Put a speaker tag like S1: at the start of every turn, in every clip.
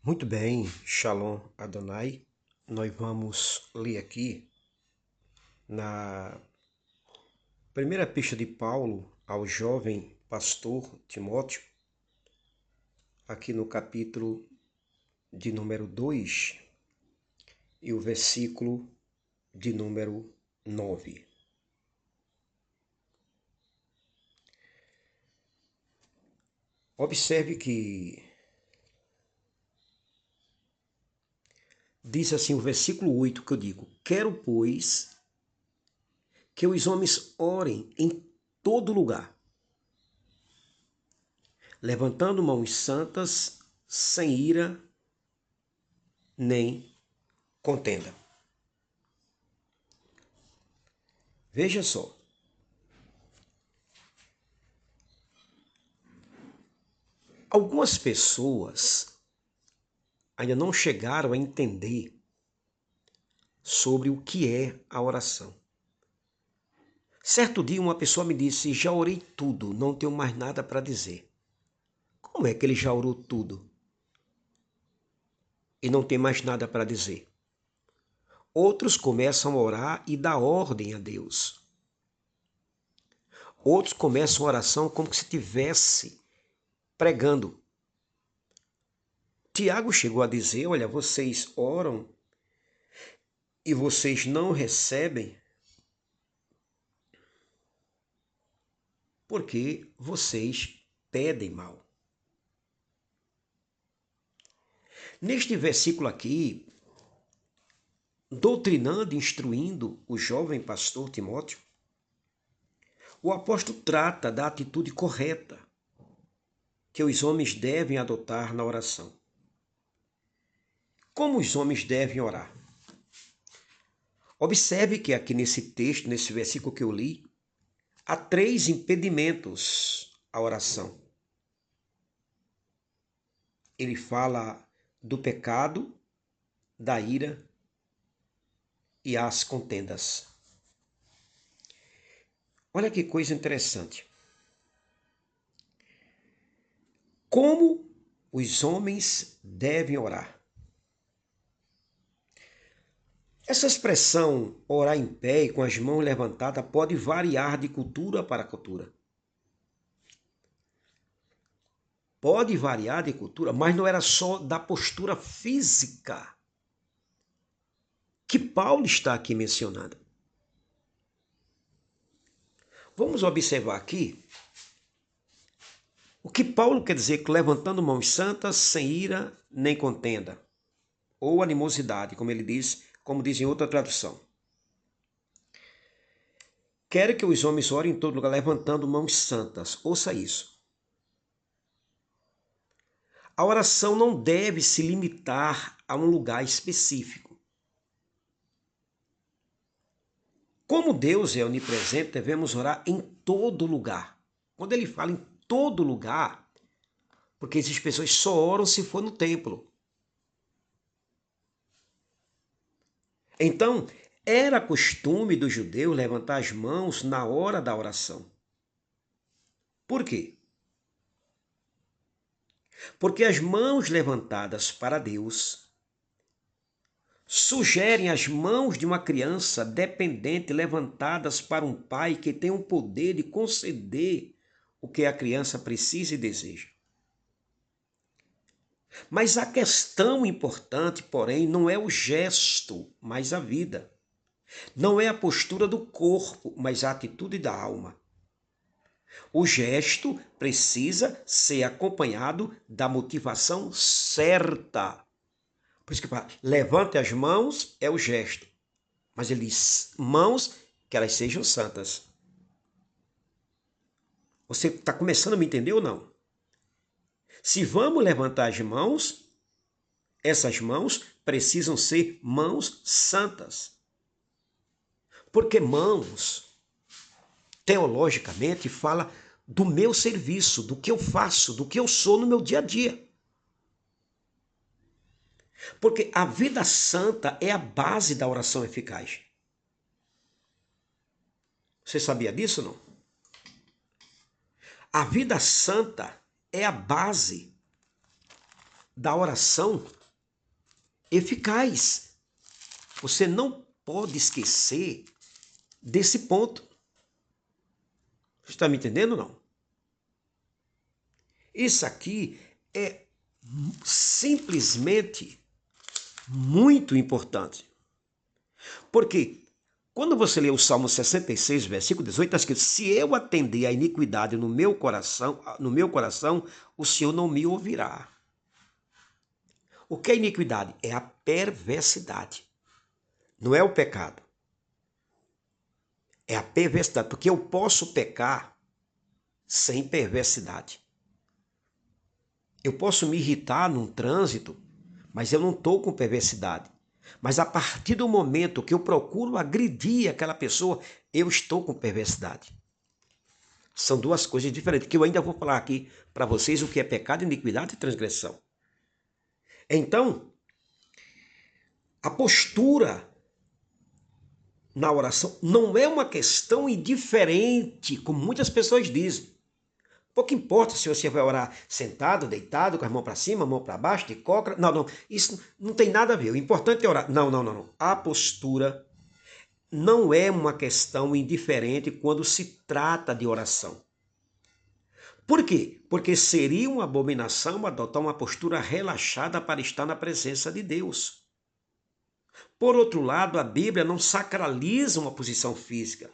S1: Muito bem, Shalom Adonai. Nós vamos ler aqui na primeira epístola de Paulo ao jovem pastor Timóteo, aqui no capítulo de número 2 e o versículo de número 9. Observe que diz assim o versículo 8 que eu digo: Quero, pois, que os homens orem em todo lugar, levantando mãos santas, sem ira nem contenda. Veja só. Algumas pessoas ainda não chegaram a entender sobre o que é a oração. Certo dia uma pessoa me disse: já orei tudo, não tenho mais nada para dizer. Como é que ele já orou tudo e não tem mais nada para dizer? Outros começam a orar e dar ordem a Deus. Outros começam a oração como se estivesse pregando. Tiago chegou a dizer: olha, vocês oram e vocês não recebem porque vocês pedem mal. Neste versículo aqui, doutrinando e instruindo o jovem pastor Timóteo, o apóstolo trata da atitude correta que os homens devem adotar na oração. Como os homens devem orar? Observe que aqui nesse texto, nesse versículo que eu li, há 3 impedimentos à oração. Ele fala do pecado, da ira e as contendas. Olha que coisa interessante. Como os homens devem orar? Essa expressão orar em pé e com as mãos levantadas pode variar de cultura para cultura. Pode variar de cultura, mas não era só da postura física que Paulo está aqui mencionando. Vamos observar aqui o que Paulo quer dizer com levantando mãos santas, sem ira nem contenda, ou animosidade, como ele diz, como diz em outra tradução. Quero que os homens orem em todo lugar levantando mãos santas. Ouça isso. A oração não deve se limitar a um lugar específico. Como Deus é onipresente, devemos orar em todo lugar. Quando ele fala em todo lugar, porque essas pessoas só oram se for no templo. Então, era costume do judeu levantar as mãos na hora da oração. Por quê? Porque as mãos levantadas para Deus sugerem as mãos de uma criança dependente levantadas para um pai que tem o poder de conceder o que a criança precisa e deseja. Mas a questão importante, porém, não é o gesto, mas a vida. Não é a postura do corpo, mas a atitude da alma. O gesto precisa ser acompanhado da motivação certa. Por isso que fala, levante as mãos é o gesto. Mas ele diz, mãos que elas sejam santas. Você está começando a me entender ou não? Se vamos levantar as mãos, essas mãos precisam ser mãos santas. Porque mãos, teologicamente, fala do meu serviço, do que eu faço, do que eu sou no meu dia a dia. Porque a vida santa é a base da oração eficaz. Você sabia disso, não? A vida santa é a base da oração eficaz. Você não pode esquecer desse ponto. Você está me entendendo ou não? Isso aqui é simplesmente muito importante. Porque quando você lê o Salmo 66, versículo 18, está escrito: se eu atender a iniquidade no meu coração, o Senhor não me ouvirá. O que é iniquidade? É a perversidade. Não é o pecado. É a perversidade, porque eu posso pecar sem perversidade. Eu posso me irritar num trânsito, mas eu não estou com perversidade. Mas a partir do momento que eu procuro agredir aquela pessoa, eu estou com perversidade. São duas coisas diferentes, que eu ainda vou falar aqui para vocês o que é pecado, iniquidade e transgressão. Então, a postura na oração não é uma questão indiferente, como muitas pessoas dizem. Pouco importa se você vai orar sentado, deitado, com as mãos para cima, mão para baixo, de cócoras. Não, isso não tem nada a ver. O importante é orar. Não. A postura não é uma questão indiferente quando se trata de oração. Por quê? Porque seria uma abominação adotar uma postura relaxada para estar na presença de Deus. Por outro lado, a Bíblia não sacraliza uma posição física.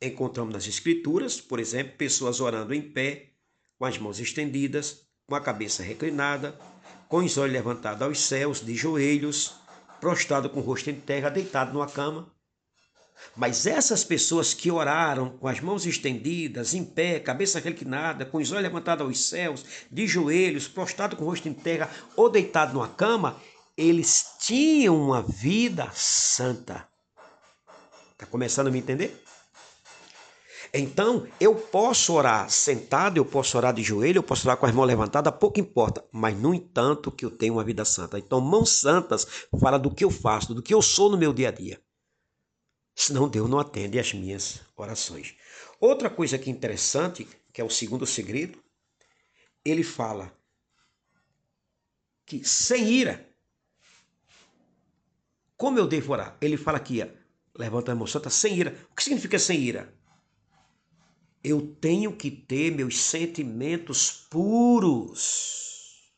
S1: Encontramos nas Escrituras, por exemplo, pessoas orando em pé, com as mãos estendidas, com a cabeça reclinada, com os olhos levantados aos céus, de joelhos, prostrado com o rosto em terra, deitado numa cama. Mas essas pessoas que oraram com as mãos estendidas, em pé, cabeça reclinada, com os olhos levantados aos céus, de joelhos, prostrado com o rosto em terra ou deitado numa cama, eles tinham uma vida santa. Está começando a me entender? Então, eu posso orar sentado, eu posso orar de joelho, eu posso orar com as mãos levantadas, pouco importa. Mas, no entanto, que eu tenho uma vida santa. Então, mãos santas fala do que eu faço, do que eu sou no meu dia a dia. Senão, Deus não atende às minhas orações. Outra coisa que é interessante, que é o segundo segredo, ele fala que sem ira, como eu devo orar? Ele fala aqui, levanta a mão santa, sem ira. O que significa sem ira? Eu tenho que ter meus sentimentos puros.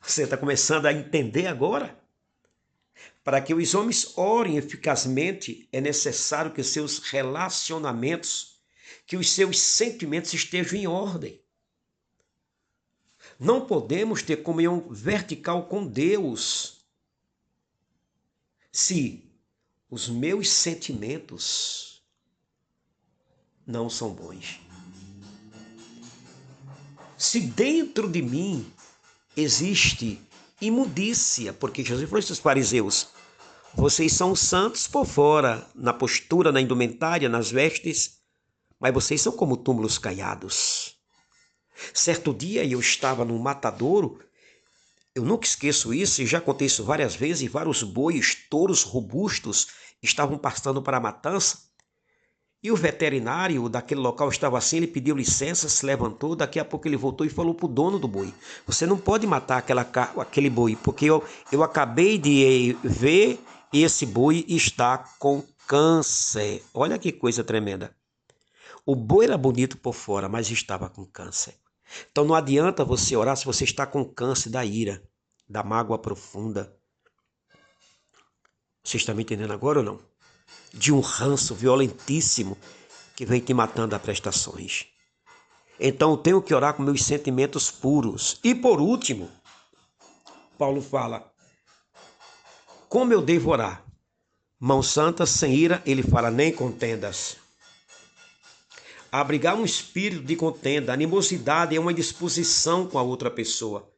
S1: Você está começando a entender agora? Para que os homens orem eficazmente, é necessário que os seus relacionamentos, que os seus sentimentos estejam em ordem. Não podemos ter comunhão vertical com Deus se os meus sentimentos não são bons. Se dentro de mim existe imundícia, porque Jesus falou isso aos fariseus: vocês são santos por fora, na postura, na indumentária, nas vestes, mas vocês são como túmulos caiados. Certo dia eu estava num matadouro, eu nunca esqueço isso, e já contei isso várias vezes, e vários bois, touros robustos estavam passando para a matança, e o veterinário daquele local estava assim, ele pediu licença, se levantou, daqui a pouco ele voltou e falou para o dono do boi: você não pode matar aquele boi, porque eu acabei de ver e esse boi está com câncer. Olha que coisa tremenda. O boi era bonito por fora, mas estava com câncer. Então não adianta você orar se você está com câncer da ira, da mágoa profunda. Você está me entendendo agora ou não? De um ranço violentíssimo que vem te matando a prestações. Então eu tenho que orar com meus sentimentos puros. E por último, Paulo fala: como eu devo orar? Mão santa, sem ira, ele fala: nem contendas. Abrigar um espírito de contenda, animosidade é uma disposição com a outra pessoa.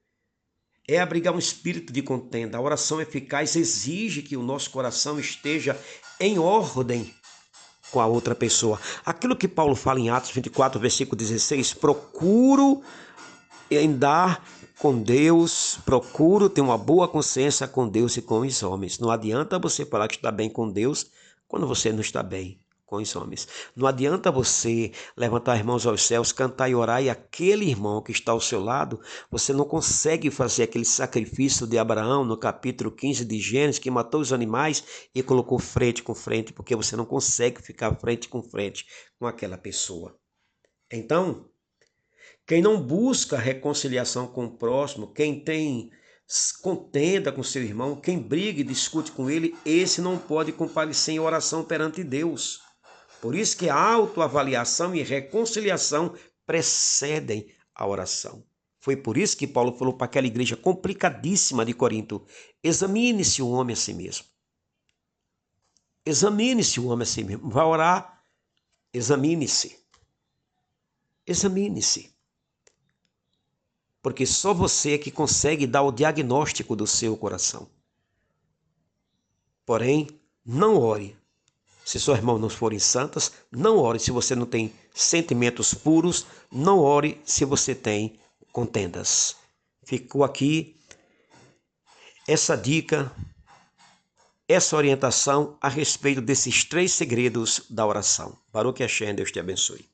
S1: É abrigar um espírito de contenda. A oração eficaz exige que o nosso coração esteja em ordem com a outra pessoa. Aquilo que Paulo fala em Atos 24, versículo 16, procuro andar com Deus, procuro ter uma boa consciência com Deus e com os homens. Não adianta você falar que está bem com Deus quando você não está bem com os homens. Não adianta você levantar as mãos aos céus, cantar e orar, e aquele irmão que está ao seu lado, você não consegue fazer aquele sacrifício de Abraão no capítulo 15 de Gênesis, que matou os animais e colocou frente com frente, porque você não consegue ficar frente com aquela pessoa. Então, quem não busca reconciliação com o próximo, quem tem contenda com seu irmão, quem briga e discute com ele, esse não pode comparecer em oração perante Deus. Por isso que a autoavaliação e reconciliação precedem a oração. Foi por isso que Paulo falou para aquela igreja complicadíssima de Corinto: examine-se o homem a si mesmo. Examine-se o homem a si mesmo. Vai orar? Examine-se. Examine-se. Porque só você é que consegue dar o diagnóstico do seu coração. Porém, não ore se suas mãos não forem santas, não ore se você não tem sentimentos puros, não ore se você tem contendas. Ficou aqui essa dica, essa orientação a respeito desses 3 segredos da oração. Baruch Hashem, Deus te abençoe.